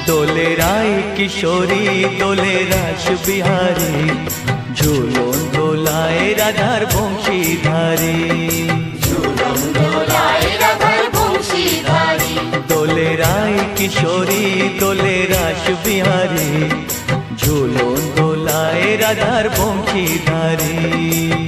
দোলে রায় কিশোরী দোলে রাস বিহারী, ঝুলন দোলায় রাধার বংশীধারী। ঝুলন দোলায় রাধার বংশীধারী। দোলে রায় কিশোরী দোলে রাস বিহারী, ঝুলন দোলায় রাধার বংশীধারী।